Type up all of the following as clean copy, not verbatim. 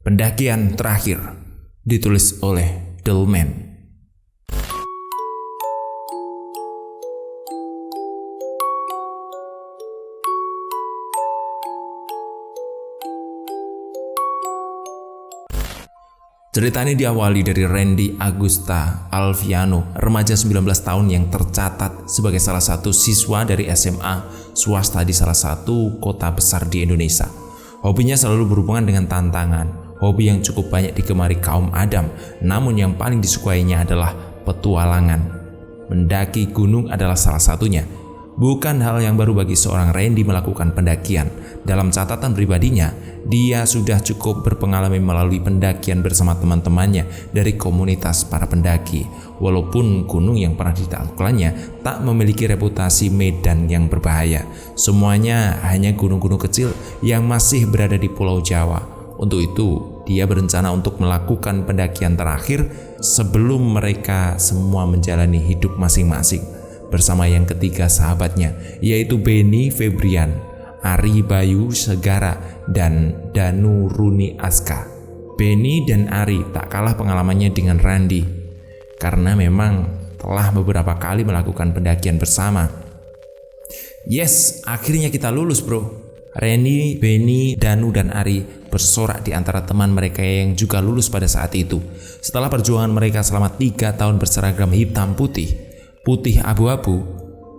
Pendakian terakhir ditulis oleh Delman. Cerita ini diawali dari Randy Augusta Alviano, remaja 19 tahun yang tercatat sebagai salah satu siswa dari SMA swasta di salah satu kota besar di Indonesia. Hobinya selalu berhubungan dengan tantangan, hobi yang cukup banyak digemari kaum Adam, namun yang paling disukainya adalah petualangan. Mendaki gunung adalah salah satunya. Bukan hal yang baru bagi seorang Randy melakukan pendakian. Dalam catatan pribadinya, dia sudah cukup berpengalaman melalui pendakian bersama teman-temannya dari komunitas para pendaki. Walaupun gunung yang pernah ditaklukkannya tak memiliki reputasi medan yang berbahaya. Semuanya hanya gunung-gunung kecil yang masih berada di Pulau Jawa. Untuk itu, dia berencana untuk melakukan pendakian terakhir sebelum mereka semua menjalani hidup masing-masing. Bersama yang ketiga sahabatnya, yaitu Benny Febrian, Ari Bayu Segara, dan Danu Runi Aska. Benny dan Ari tak kalah pengalamannya dengan Randy, karena memang telah beberapa kali melakukan pendakian bersama. Yes, akhirnya kita lulus bro. Randy, Benny, Danu, dan Ari bersorak di antara teman mereka yang juga lulus pada saat itu. Setelah perjuangan mereka selama 3 tahun berseragam hitam putih abu-abu,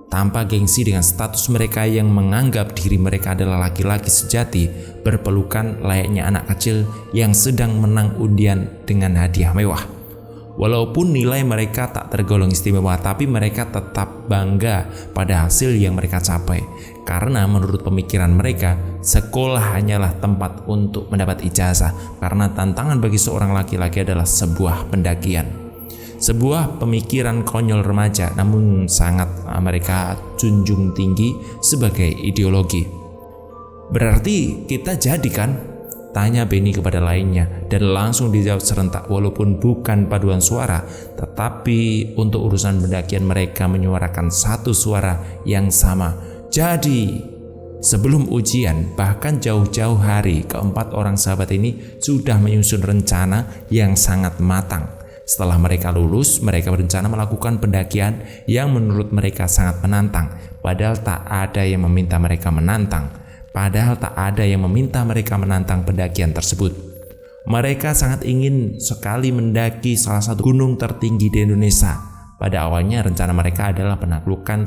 tanpa gengsi dengan status mereka yang menganggap diri mereka adalah laki-laki sejati, berpelukan layaknya anak kecil yang sedang menang undian dengan hadiah mewah. Walaupun nilai mereka tak tergolong istimewa, tapi mereka tetap bangga pada hasil yang mereka capai. Karena menurut pemikiran mereka, sekolah hanyalah tempat untuk mendapat ijazah, karena tantangan bagi seorang laki-laki adalah sebuah pendakian. Sebuah pemikiran konyol remaja, namun sangat mereka junjung tinggi sebagai ideologi. Berarti kita jadi kan? Tanya Benny kepada lainnya, dan langsung dijawab serentak walaupun bukan paduan suara, tetapi untuk urusan pendakian mereka menyuarakan satu suara yang sama. Jadi, sebelum ujian, bahkan jauh-jauh hari, keempat orang sahabat ini sudah menyusun rencana yang sangat matang. Setelah mereka lulus, mereka berencana melakukan pendakian yang menurut mereka sangat menantang. Padahal tak ada yang meminta mereka menantang pendakian tersebut. Mereka sangat ingin sekali mendaki salah satu gunung tertinggi di Indonesia. Pada awalnya rencana mereka adalah menaklukkan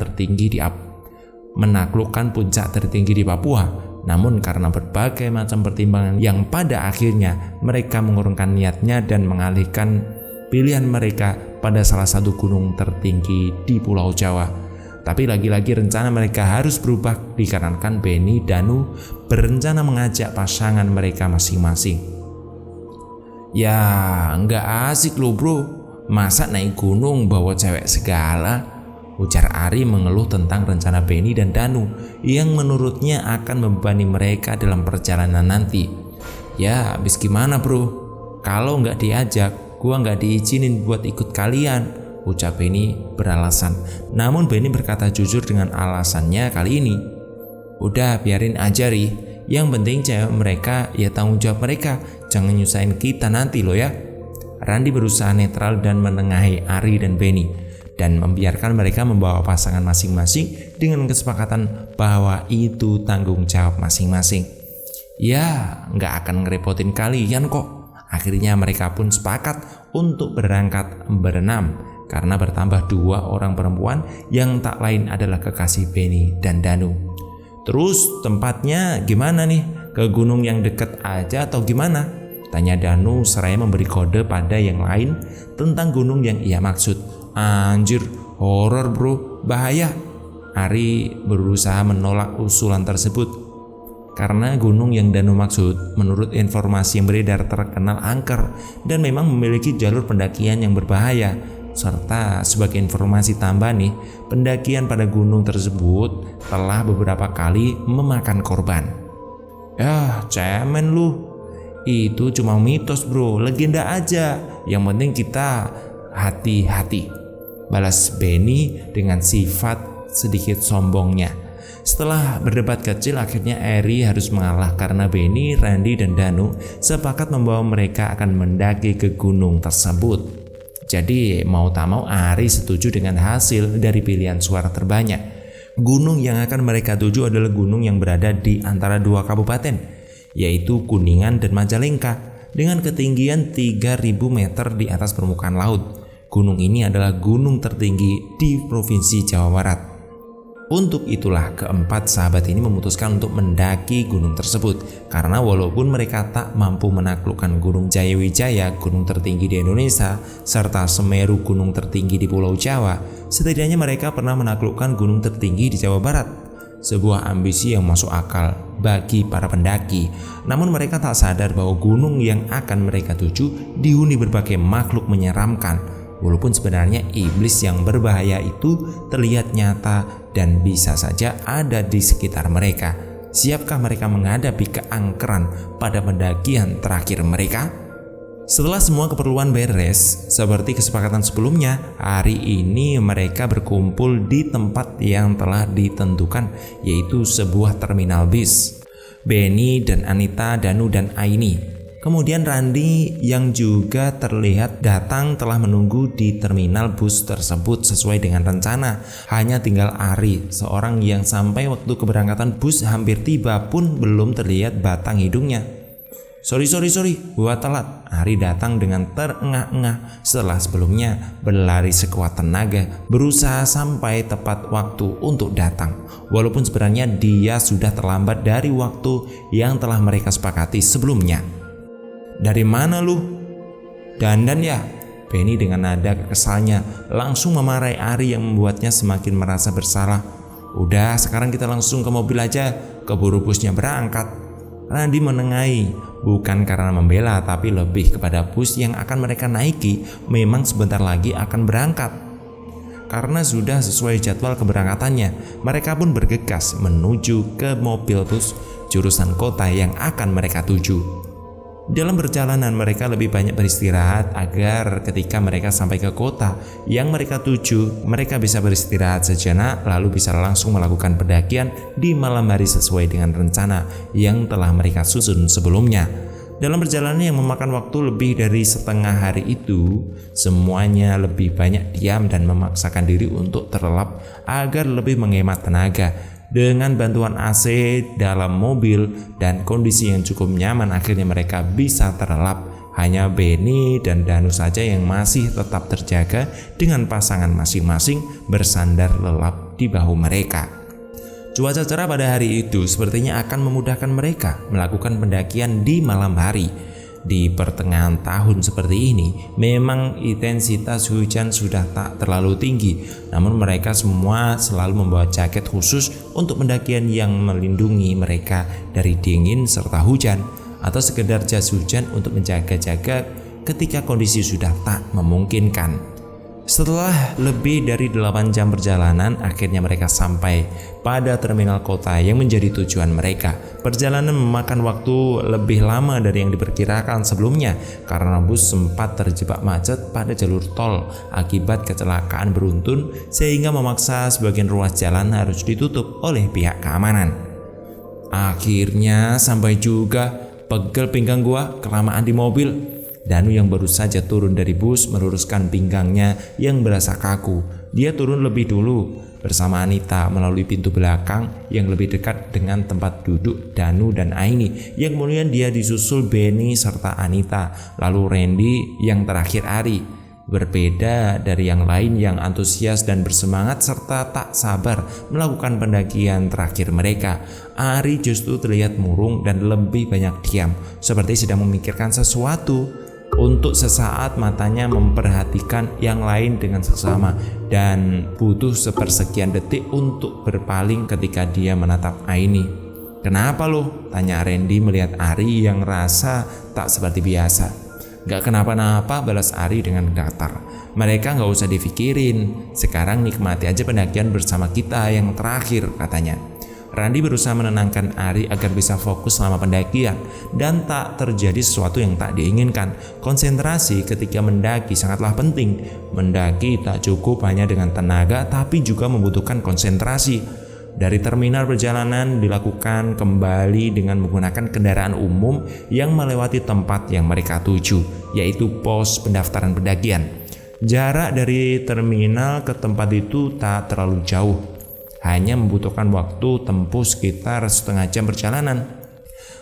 puncak tertinggi di Papua. Namun karena berbagai macam pertimbangan yang pada akhirnya mereka mengurungkan niatnya dan mengalihkan pilihan mereka pada salah satu gunung tertinggi di Pulau Jawa. Tapi lagi-lagi rencana mereka harus berubah dikarenakan Benny Danu berencana mengajak pasangan mereka masing-masing. Ya nggak asik loh bro, masa naik gunung bawa cewek segala? Ujar Ari mengeluh tentang rencana Benny dan Danu yang menurutnya akan membebani mereka dalam perjalanan nanti. Ya habis gimana bro, kalau nggak diajak gua nggak diizinin buat ikut kalian, ucap Benny beralasan. Namun Benny berkata jujur dengan alasannya kali ini. Udah biarin aja Ri, yang penting cewek mereka ya tanggung jawab mereka, jangan nyusahin kita nanti lo ya. Randy berusaha netral dan menengahi Ari dan Benny, dan membiarkan mereka membawa pasangan masing-masing dengan kesepakatan bahwa itu tanggung jawab masing-masing. Ya nggak akan ngerepotin kalian kok. Akhirnya mereka pun sepakat untuk berangkat berenam karena bertambah 2 orang perempuan yang tak lain adalah kekasih Benny dan Danu. Terus tempatnya gimana nih? Ke gunung yang deket aja atau gimana? Tanya Danu seraya memberi kode pada yang lain tentang gunung yang ia maksud. Anjir, horor bro, bahaya. Ari berusaha menolak usulan tersebut. Karena gunung yang Danu maksud menurut informasi yang beredar terkenal angker dan memang memiliki jalur pendakian yang berbahaya. Serta sebagai informasi tambahan nih, pendakian pada gunung tersebut telah beberapa kali memakan korban. Ya cemen lu, itu cuma mitos bro, legenda aja. Yang penting kita hati-hati, balas Benny dengan sifat sedikit sombongnya. Setelah berdebat kecil, akhirnya Eri harus mengalah karena Benny, Randy, dan Danu sepakat membawa mereka akan mendaki ke gunung tersebut. Jadi mau tak mau Ari setuju dengan hasil dari pilihan suara terbanyak. Gunung yang akan mereka tuju adalah gunung yang berada di antara dua kabupaten, yaitu Kuningan dan Majalengka, dengan ketinggian 3.000 meter di atas permukaan laut. Gunung ini adalah gunung tertinggi di Provinsi Jawa Barat. Untuk itulah keempat sahabat ini memutuskan untuk mendaki gunung tersebut, karena walaupun mereka tak mampu menaklukkan Gunung Jayawijaya, gunung tertinggi di Indonesia, serta Semeru, gunung tertinggi di Pulau Jawa, setidaknya mereka pernah menaklukkan gunung tertinggi di Jawa Barat. Sebuah ambisi yang masuk akal bagi para pendaki. Namun mereka tak sadar bahwa gunung yang akan mereka tuju dihuni berbagai makhluk menyeramkan. Walaupun sebenarnya iblis yang berbahaya itu terlihat nyata dan bisa saja ada di sekitar mereka. Siapkah mereka menghadapi keangkeran pada pendakian terakhir mereka? Setelah semua keperluan beres, seperti kesepakatan sebelumnya, hari ini mereka berkumpul di tempat yang telah ditentukan, yaitu sebuah terminal bis. Benny dan Anita, Danu dan Aini, kemudian Randy yang juga terlihat datang telah menunggu di terminal bus tersebut sesuai dengan rencana. Hanya tinggal Ari, seorang yang sampai waktu keberangkatan bus hampir tiba pun belum terlihat batang hidungnya. Sorry, buat telat. Ari datang dengan terengah-engah setelah sebelumnya berlari sekuat tenaga, berusaha sampai tepat waktu untuk datang. Walaupun sebenarnya dia sudah terlambat dari waktu yang telah mereka sepakati sebelumnya. Dari mana lu? Dandan ya? Benny dengan nada kekesalnya langsung memarahi Ari yang membuatnya semakin merasa bersalah. Udah, sekarang kita langsung ke mobil aja, keburu busnya berangkat. Randy menengahi, bukan karena membela tapi lebih kepada bus yang akan mereka naiki memang sebentar lagi akan berangkat. Karena sudah sesuai jadwal keberangkatannya, mereka pun bergegas menuju ke mobil bus jurusan kota yang akan mereka tuju. Dalam perjalanan mereka lebih banyak beristirahat agar ketika mereka sampai ke kota yang mereka tuju, mereka bisa beristirahat sejenak lalu bisa langsung melakukan pendakian di malam hari sesuai dengan rencana yang telah mereka susun sebelumnya. Dalam perjalanan yang memakan waktu lebih dari setengah hari itu, semuanya lebih banyak diam dan memaksakan diri untuk terlelap agar lebih menghemat tenaga. Dengan bantuan AC dalam mobil dan kondisi yang cukup nyaman, akhirnya mereka bisa terlelap. Hanya Benny dan Danu saja yang masih tetap terjaga dengan pasangan masing-masing bersandar lelap di bahu mereka. Cuaca cerah pada hari itu sepertinya akan memudahkan mereka melakukan pendakian di malam hari. Di pertengahan tahun seperti ini, memang intensitas hujan sudah tak terlalu tinggi, namun mereka semua selalu membawa jaket khusus untuk pendakian yang melindungi mereka dari dingin serta hujan, atau sekedar jas hujan untuk menjaga-jaga ketika kondisi sudah tak memungkinkan. Setelah lebih dari 8 jam perjalanan, akhirnya mereka sampai pada terminal kota yang menjadi tujuan mereka. Perjalanan memakan waktu lebih lama dari yang diperkirakan sebelumnya karena bus sempat terjebak macet pada jalur tol akibat kecelakaan beruntun sehingga memaksa sebagian ruas jalan harus ditutup oleh pihak keamanan. Akhirnya sampai juga, pegel pinggang gua kelamaan di mobil. Danu yang baru saja turun dari bus meluruskan pinggangnya yang berasa kaku. Dia turun lebih dulu bersama Anita melalui pintu belakang yang lebih dekat dengan tempat duduk Danu dan Aini. Yang kemudian dia disusul Benny serta Anita, lalu Randy, yang terakhir Ari. Berbeda dari yang lain yang antusias dan bersemangat serta tak sabar melakukan pendakian terakhir mereka, Ari justru terlihat murung dan lebih banyak diam, seperti sedang memikirkan sesuatu. Untuk sesaat matanya memperhatikan yang lain dengan seksama dan butuh sepersekian detik untuk berpaling ketika dia menatap Aini. Kenapa lo? Tanya Randy melihat Ari yang rasa tak seperti biasa. Gak kenapa-napa, balas Ari dengan datar. Mereka gak usah dipikirin, sekarang nikmati aja pendakian bersama kita yang terakhir, katanya. Randy berusaha menenangkan Ari agar bisa fokus selama pendakian dan tak terjadi sesuatu yang tak diinginkan. Konsentrasi ketika mendaki sangatlah penting. Mendaki tak cukup hanya dengan tenaga tapi juga membutuhkan konsentrasi. Dari terminal perjalanan dilakukan kembali dengan menggunakan kendaraan umum yang melewati tempat yang mereka tuju, yaitu pos pendaftaran pendakian. Jarak dari terminal ke tempat itu tak terlalu jauh, hanya membutuhkan waktu tempuh sekitar setengah jam perjalanan.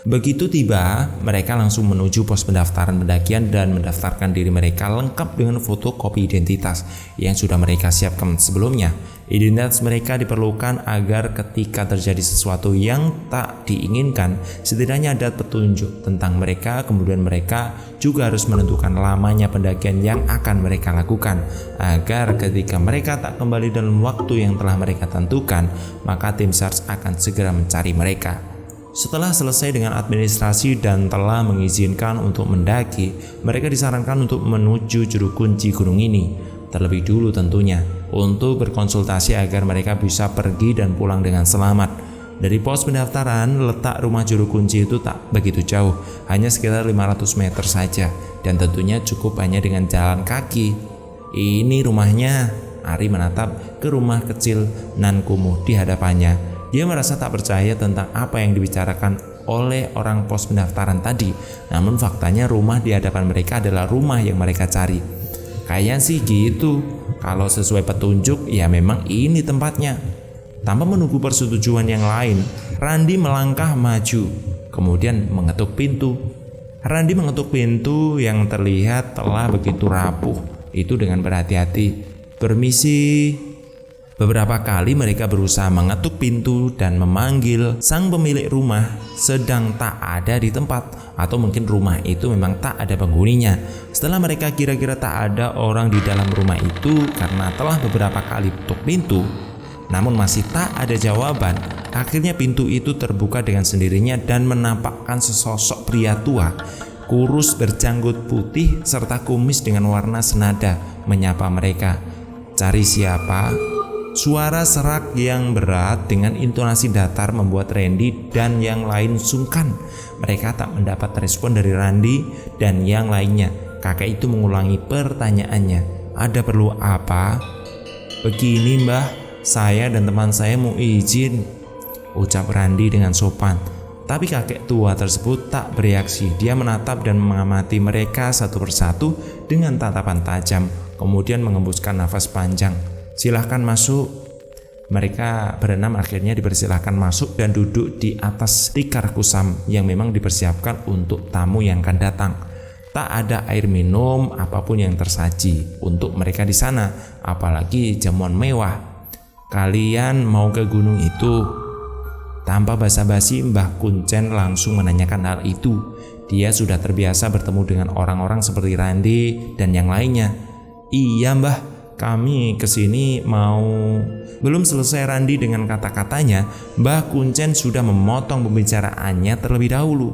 Begitu tiba, mereka langsung menuju pos pendaftaran pendakian dan mendaftarkan diri mereka lengkap dengan fotokopi identitas yang sudah mereka siapkan sebelumnya. Identitas mereka diperlukan agar ketika terjadi sesuatu yang tak diinginkan, setidaknya ada petunjuk tentang mereka. Kemudian mereka juga harus menentukan lamanya pendakian yang akan mereka lakukan, agar ketika mereka tak kembali dalam waktu yang telah mereka tentukan, maka tim SAR akan segera mencari mereka. Setelah selesai dengan administrasi dan telah mengizinkan untuk mendaki, mereka disarankan untuk menuju juru kunci gunung ini terlebih dulu tentunya, untuk berkonsultasi agar mereka bisa pergi dan pulang dengan selamat. Dari pos pendaftaran, letak rumah juru kunci itu tak begitu jauh, hanya sekitar 500 meter saja, dan tentunya cukup hanya dengan jalan kaki. Ini rumahnya. Ari menatap ke rumah kecil nan kumuh di hadapannya. Dia merasa tak percaya tentang apa yang dibicarakan oleh orang pos pendaftaran tadi. Namun faktanya rumah di hadapan mereka adalah rumah yang mereka cari. Kayaknya sih gitu. Kalau sesuai petunjuk, ya memang ini tempatnya. Tanpa menunggu persetujuan yang lain, Randi melangkah maju, kemudian mengetuk pintu. Randi mengetuk pintu yang terlihat telah begitu rapuh itu dengan berhati-hati. Permisi. Beberapa kali mereka berusaha mengetuk pintu dan memanggil sang pemilik rumah, sedang tak ada di tempat, atau mungkin rumah itu memang tak ada penghuninya. Setelah mereka kira-kira tak ada orang di dalam rumah itu karena telah beberapa kali ketuk pintu, namun masih tak ada jawaban, akhirnya pintu itu terbuka dengan sendirinya dan menampakkan sesosok pria tua, kurus berjanggut putih serta kumis dengan warna senada menyapa mereka. Cari siapa? Suara serak yang berat dengan intonasi datar membuat Randy dan yang lain sungkan. Mereka tak mendapat respon dari Randy dan yang lainnya. Kakek itu mengulangi pertanyaannya. Ada perlu apa? Begini mbah, saya dan teman saya mau izin, ucap Randy dengan sopan. Tapi kakek tua tersebut tak bereaksi. Dia menatap dan mengamati mereka satu persatu dengan tatapan tajam, kemudian mengembuskan nafas panjang. Silahkan masuk. Mereka berenam akhirnya dipersilahkan masuk dan duduk di atas tikar kusam yang memang dipersiapkan untuk tamu yang akan datang. Tak ada air minum apapun yang tersaji untuk mereka di sana, apalagi jamuan mewah. Kalian mau ke gunung itu? Tanpa basa-basi, Mbah Kuncen langsung menanyakan hal itu. Dia sudah terbiasa bertemu dengan orang-orang seperti Randy dan yang lainnya. Iya mbah, kami kesini mau... Belum selesai Randy dengan kata-katanya, Mbah Kuncen sudah memotong pembicaraannya terlebih dahulu.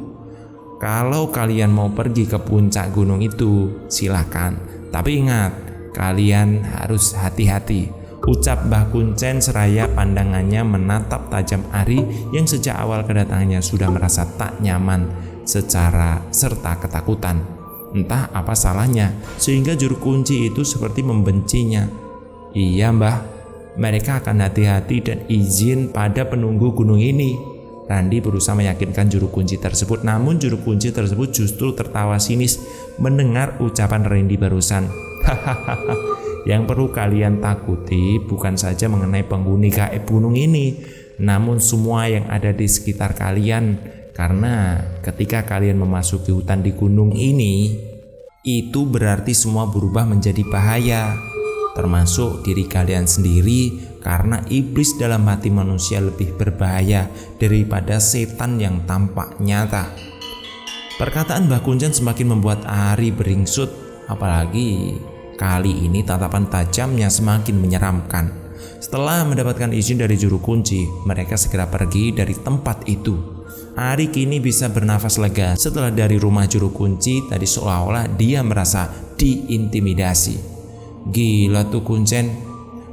Kalau kalian mau pergi ke puncak gunung itu, silakan. Tapi ingat, kalian harus hati-hati, ucap Mbah Kuncen seraya pandangannya menatap tajam Ari yang sejak awal kedatangannya sudah merasa tak nyaman serta ketakutan. Entah apa salahnya sehingga juru kunci itu seperti membencinya. Iya mbah, mereka akan hati-hati dan izin pada penunggu gunung ini. Randy berusaha meyakinkan juru kunci tersebut, namun juru kunci tersebut justru tertawa sinis mendengar ucapan Randy barusan. Hahaha, yang perlu kalian takuti bukan saja mengenai penghuni gaib gunung ini, namun semua yang ada di sekitar kalian. Karena ketika kalian memasuki hutan di gunung ini, itu berarti semua berubah menjadi bahaya, termasuk diri kalian sendiri, karena iblis dalam hati manusia lebih berbahaya daripada setan yang tampak nyata. Perkataan Mbah Kuncen semakin membuat Ari beringsut, apalagi kali ini tatapan tajamnya semakin menyeramkan. Setelah mendapatkan izin dari juru kunci, mereka segera pergi dari tempat itu. Ari kini bisa bernafas lega setelah dari rumah juru kunci tadi seolah-olah dia merasa diintimidasi. Gila tuh Kuncen,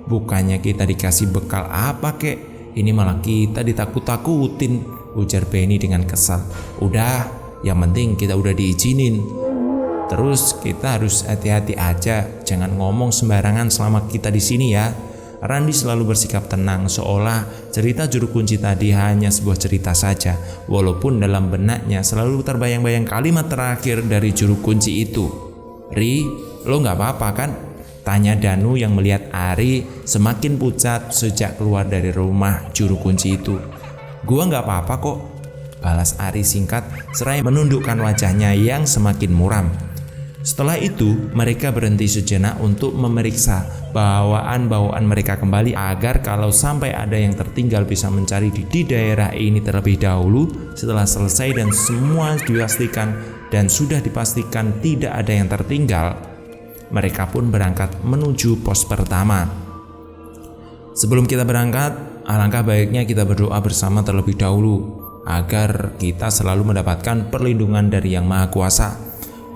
bukannya kita dikasih bekal apa kek, ini malah kita ditakut-takutin, ujar Benny dengan kesal. Udah, yang penting kita udah diizinin. Terus kita harus hati-hati aja, jangan ngomong sembarangan selama kita di sini ya. Randy selalu bersikap tenang, seolah cerita juru kunci tadi hanya sebuah cerita saja, walaupun dalam benaknya selalu terbayang-bayang kalimat terakhir dari juru kunci itu. "Ri, lo gak apa-apa kan?" tanya Danu yang melihat Ari semakin pucat sejak keluar dari rumah juru kunci itu. "Gua gak apa-apa kok," balas Ari singkat seraya menundukkan wajahnya yang semakin muram. Setelah itu, mereka berhenti sejenak untuk memeriksa bawaan-bawaan mereka kembali agar kalau sampai ada yang tertinggal bisa mencari di daerah ini terlebih dahulu. Setelah selesai dan semua dipastikan dan sudah dipastikan tidak ada yang tertinggal, mereka pun berangkat menuju pos pertama. Sebelum kita berangkat, alangkah baiknya kita berdoa bersama terlebih dahulu agar kita selalu mendapatkan perlindungan dari Yang Maha Kuasa.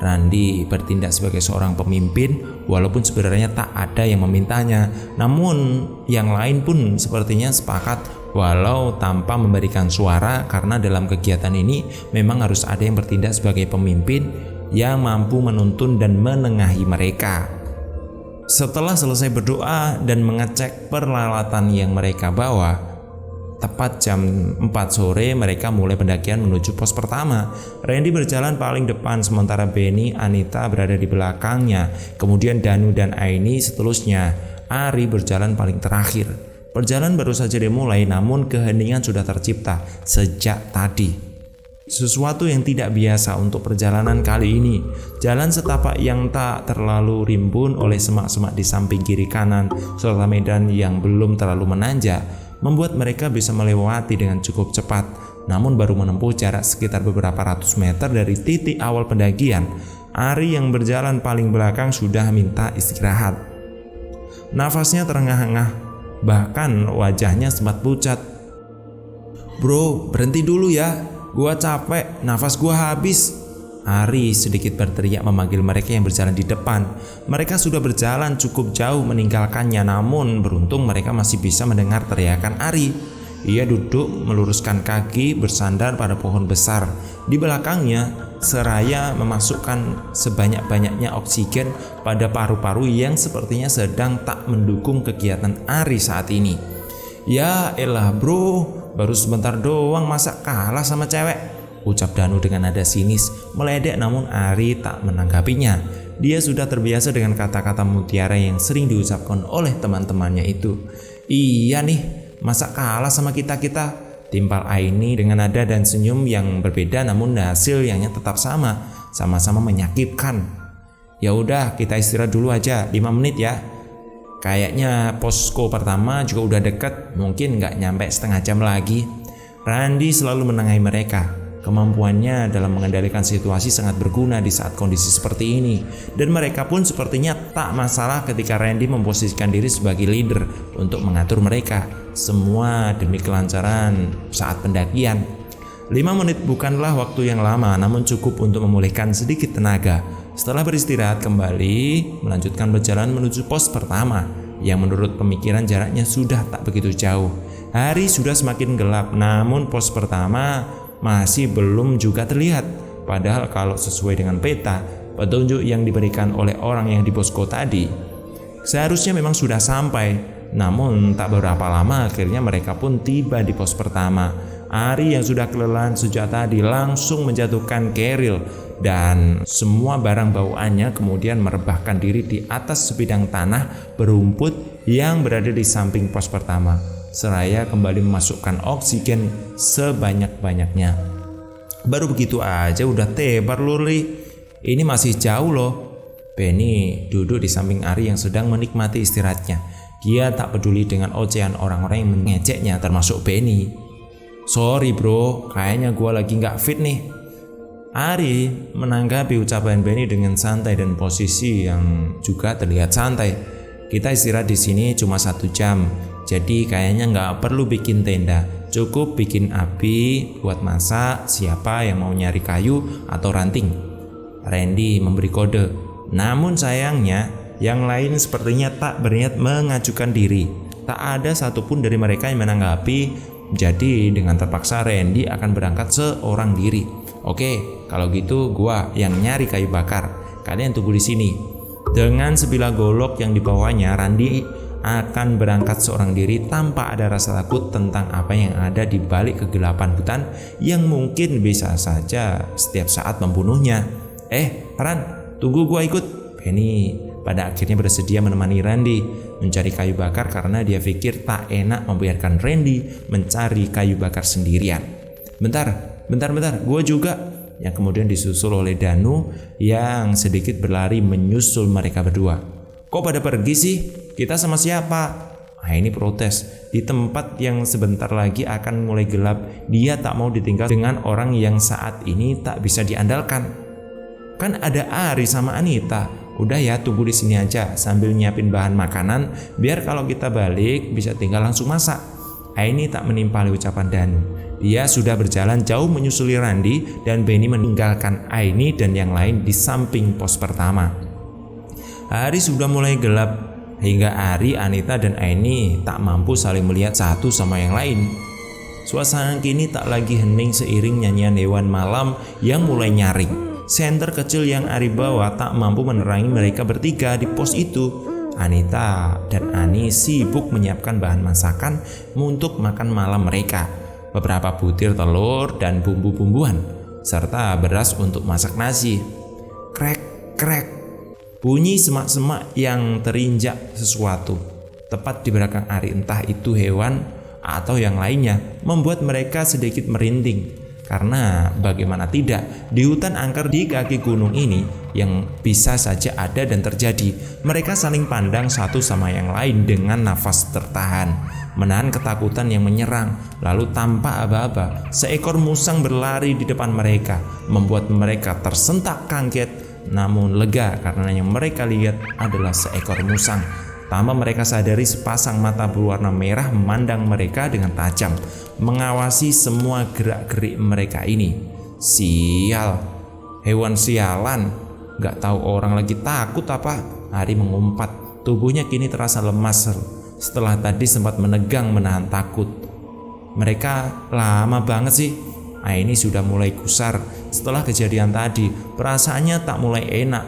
Randy bertindak sebagai seorang pemimpin walaupun sebenarnya tak ada yang memintanya. Namun yang lain pun sepertinya sepakat walau tanpa memberikan suara, karena dalam kegiatan ini memang harus ada yang bertindak sebagai pemimpin yang mampu menuntun dan menengahi mereka. Setelah selesai berdoa dan mengecek peralatan yang mereka bawa, tepat jam 4 sore mereka mulai pendakian menuju pos pertama. Randy berjalan paling depan sementara Benny, Anita berada di belakangnya. Kemudian Danu dan Aini seterusnya. Ari berjalan paling terakhir. Perjalanan baru saja dimulai namun keheningan sudah tercipta sejak tadi. Sesuatu yang tidak biasa untuk perjalanan kali ini. Jalan setapak yang tak terlalu rimbun oleh semak-semak di samping kiri kanan serta medan yang belum terlalu menanjak membuat mereka bisa melewati dengan cukup cepat. Namun baru menempuh jarak sekitar beberapa ratus meter dari titik awal pendakian, Ari yang berjalan paling belakang sudah minta istirahat. Nafasnya terengah-engah, bahkan wajahnya sempat pucat. "Bro, berhenti dulu ya, gua capek, nafas gua habis." Ari sedikit berteriak memanggil mereka yang berjalan di depan. Mereka sudah berjalan cukup jauh meninggalkannya, namun beruntung mereka masih bisa mendengar teriakan Ari. Ia duduk meluruskan kaki bersandar pada pohon besar di belakangnya seraya memasukkan sebanyak-banyaknya oksigen pada paru-paru yang sepertinya sedang tak mendukung kegiatan Ari saat ini. "Ya elah bro, baru sebentar doang masa kalah sama cewek?" ucap Danu dengan nada sinis meledek, namun Ari tak menanggapinya. Dia sudah terbiasa dengan kata-kata mutiara yang sering diucapkan oleh teman-temannya itu. "Iya nih, masa kalah sama kita-kita?" timpal Aini dengan nada dan senyum yang berbeda, namun hasilnya tetap sama-sama menyakitkan. "Ya udah, kita istirahat dulu aja 5 menit ya. Kayaknya posko pertama juga udah deket, mungkin nggak nyampe setengah jam lagi." Randy selalu menengahi mereka. Kemampuannya dalam mengendalikan situasi sangat berguna di saat kondisi seperti ini, dan mereka pun sepertinya tak masalah ketika Randy memposisikan diri sebagai leader untuk mengatur mereka, semua demi kelancaran saat pendakian. 5 menit bukanlah waktu yang lama, namun cukup untuk memulihkan sedikit tenaga. Setelah beristirahat kembali, melanjutkan perjalanan menuju pos pertama yang menurut pemikiran jaraknya sudah tak begitu jauh. Hari sudah semakin gelap, namun pos pertama masih belum juga terlihat. Padahal kalau sesuai dengan peta petunjuk yang diberikan oleh orang yang di posko tadi, seharusnya memang sudah sampai. Namun tak beberapa lama akhirnya mereka pun tiba di pos pertama. Ari yang sudah kelelahan sejak tadi langsung menjatuhkan keril dan semua barang bawaannya, kemudian merebahkan diri di atas sebidang tanah berumput yang berada di samping pos pertama, seraya kembali memasukkan oksigen sebanyak-banyaknya. Baru begitu aja udah tebar luri. Ini masih jauh loh. Benny duduk di samping Ari yang sedang menikmati istirahatnya. Dia tak peduli dengan ocehan orang-orang yang mengejeknya, termasuk Benny. "Sorry bro, kayaknya gue lagi gak fit nih." Ari menanggapi ucapan Benny dengan santai dan posisi yang juga terlihat santai. "Kita istirahat di sini cuma 1 jam. Jadi kayaknya nggak perlu bikin tenda, cukup bikin api buat masak. Siapa yang mau nyari kayu atau ranting?" Randy memberi kode. Namun sayangnya yang lain sepertinya tak berniat mengajukan diri. Tak ada satupun dari mereka yang menanggapi. Jadi dengan terpaksa Randy akan berangkat seorang diri. "Oke, kalau gitu gua yang nyari kayu bakar. Kalian tunggu di sini." Dengan sebilah golok yang dibawanya, Randy akan berangkat seorang diri tanpa ada rasa takut tentang apa yang ada di balik kegelapan hutan yang mungkin bisa saja setiap saat membunuhnya. Ran, tunggu gua ikut. Benny pada akhirnya bersedia menemani Randy mencari kayu bakar karena dia pikir tak enak membiarkan Randy mencari kayu bakar sendirian. Bentar, gua juga. Yang kemudian disusul oleh Danu yang sedikit berlari menyusul mereka berdua. Kok pada pergi sih? Kita sama siapa? Ini protes. Di tempat yang sebentar lagi akan mulai gelap, dia tak mau ditinggal dengan orang yang saat ini tak bisa diandalkan. Kan ada Ari sama Anita. Udah ya, tunggu di sini aja sambil nyiapin bahan makanan biar kalau kita balik bisa tinggal langsung masak. Ini tak menimpali ucapan Danu. Dia sudah berjalan jauh menyusuli Randy dan Benny meninggalkan Aini dan yang lain di samping pos pertama. Hari sudah mulai gelap hingga Ari, Anita dan Aini tak mampu saling melihat satu sama yang lain. Suasana kini tak lagi hening seiring nyanyian hewan malam yang mulai nyaring. Senter kecil yang Ari bawa tak mampu menerangi mereka bertiga di pos itu. Anita dan Ani sibuk menyiapkan bahan masakan untuk makan malam mereka. Beberapa butir telur dan bumbu-bumbuan serta beras untuk masak nasi. Krek, krek. Bunyi semak-semak yang terinjak sesuatu tepat di belakang Ari, entah itu hewan atau yang lainnya, membuat mereka sedikit merinding. Karena bagaimana tidak, di hutan angker di kaki gunung ini yang bisa saja ada dan terjadi. Mereka saling pandang satu sama yang lain dengan nafas tertahan, menahan ketakutan yang menyerang. Lalu tanpa aba-aba, seekor musang berlari di depan mereka, membuat mereka tersentak kaget namun lega karena yang mereka lihat adalah seekor musang. Tanpa mereka sadari, sepasang mata berwarna merah memandang mereka dengan tajam, mengawasi semua gerak-gerik mereka ini. Sial, hewan sialan, gak tahu orang lagi takut apa. Ari mengumpat, tubuhnya kini terasa lemas setelah tadi sempat menegang menahan takut. Mereka lama banget sih. Ini sudah mulai gusar setelah kejadian tadi. Perasaannya tak mulai enak.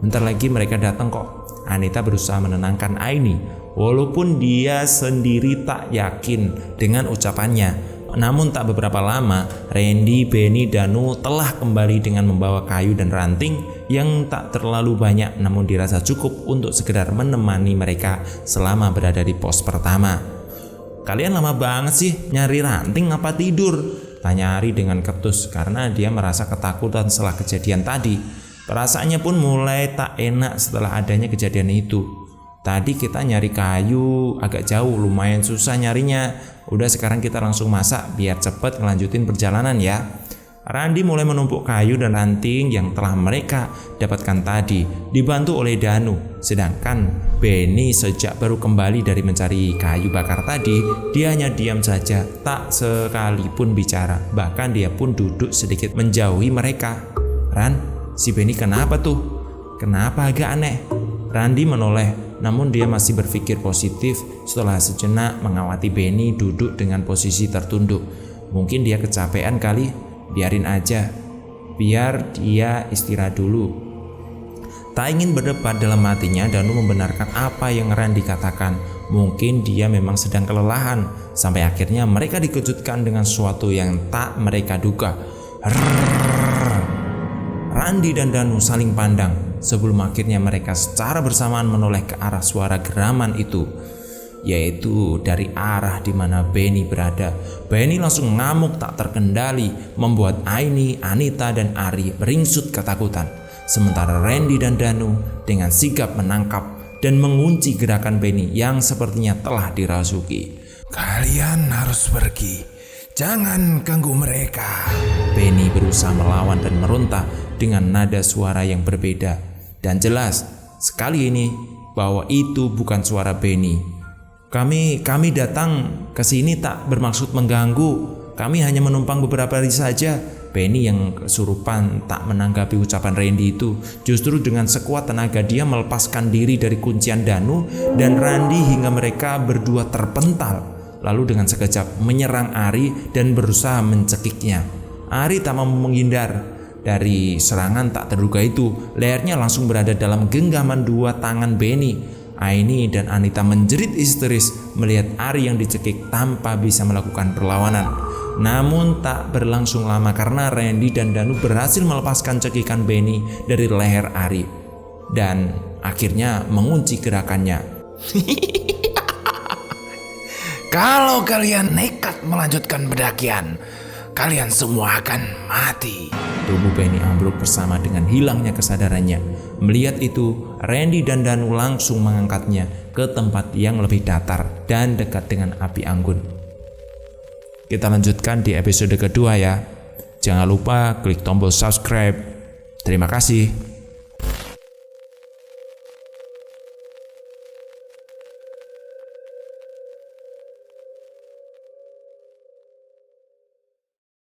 Bentar lagi mereka datang kok. Anita berusaha menenangkan Aini, walaupun dia sendiri tak yakin dengan ucapannya. Namun tak beberapa lama, Randy, Benny, Danu telah kembali dengan membawa kayu dan ranting yang tak terlalu banyak, namun dirasa cukup untuk sekedar menemani mereka selama berada di pos pertama. Kalian lama banget sih nyari ranting apa tidur? Tanya Ari dengan ketus karena dia merasa ketakutan setelah kejadian tadi. Perasaannya pun mulai tak enak setelah adanya kejadian itu. Tadi kita nyari kayu agak jauh, lumayan susah nyarinya. Udah sekarang kita langsung masak biar cepet ngelanjutin perjalanan ya. Randy mulai menumpuk kayu dan ranting yang telah mereka dapatkan tadi, dibantu oleh Danu. Sedangkan Benny sejak baru kembali dari mencari kayu bakar tadi, dia hanya diam saja, tak sekalipun bicara. Bahkan dia pun duduk sedikit menjauhi mereka. Ran, si Benny kenapa tuh? Kenapa agak aneh? Randy menoleh, namun dia masih berpikir positif setelah sejenak mengawati Benny duduk dengan posisi tertunduk. Mungkin dia kecapean kali, biarin aja. Biar dia istirahat dulu. Tak ingin berdebat dalam hatinya, Danu membenarkan apa yang Randy katakan. Mungkin dia memang sedang kelelahan. Sampai akhirnya mereka dikejutkan dengan sesuatu yang tak mereka duga. Randy dan Danu saling pandang sebelum akhirnya mereka secara bersamaan menoleh ke arah suara geraman itu, yaitu dari arah di mana Benny berada. Benny langsung ngamuk tak terkendali, membuat Aini, Anita dan Ari beringsut ketakutan. Sementara Randy dan Danu dengan sigap menangkap dan mengunci gerakan Benny yang sepertinya telah dirasuki. Kalian harus pergi, jangan ganggu mereka. Benny berusaha melawan dan meronta dengan nada suara yang berbeda. Dan jelas sekali ini bahwa itu bukan suara Benny. Kami datang ke sini tak bermaksud mengganggu. Kami hanya menumpang beberapa hari saja. Benny yang kesurupan tak menanggapi ucapan Randy itu. Justru dengan sekuat tenaga dia melepaskan diri dari kuncian Danu dan Randy hingga mereka berdua terpental. Lalu dengan sekejap menyerang Ari dan berusaha mencekiknya. Ari tak mau menghindar dari serangan tak terduga itu. Lehernya langsung berada dalam genggaman dua tangan Benny. Aini dan Anita menjerit histeris melihat Ari yang dicekik tanpa bisa melakukan perlawanan. Namun tak berlangsung lama karena Randy dan Danu berhasil melepaskan cekikan Benny dari leher Ari dan akhirnya mengunci gerakannya. Kalau kalian nekat melanjutkan pendakian, kalian semua akan mati. Tubuh Benny ambruk bersama dengan hilangnya kesadarannya. Melihat itu, Randy dan Danu langsung mengangkatnya ke tempat yang lebih datar dan dekat dengan api anggun. Kita lanjutkan di episode kedua ya. Jangan lupa klik tombol subscribe. Terima kasih.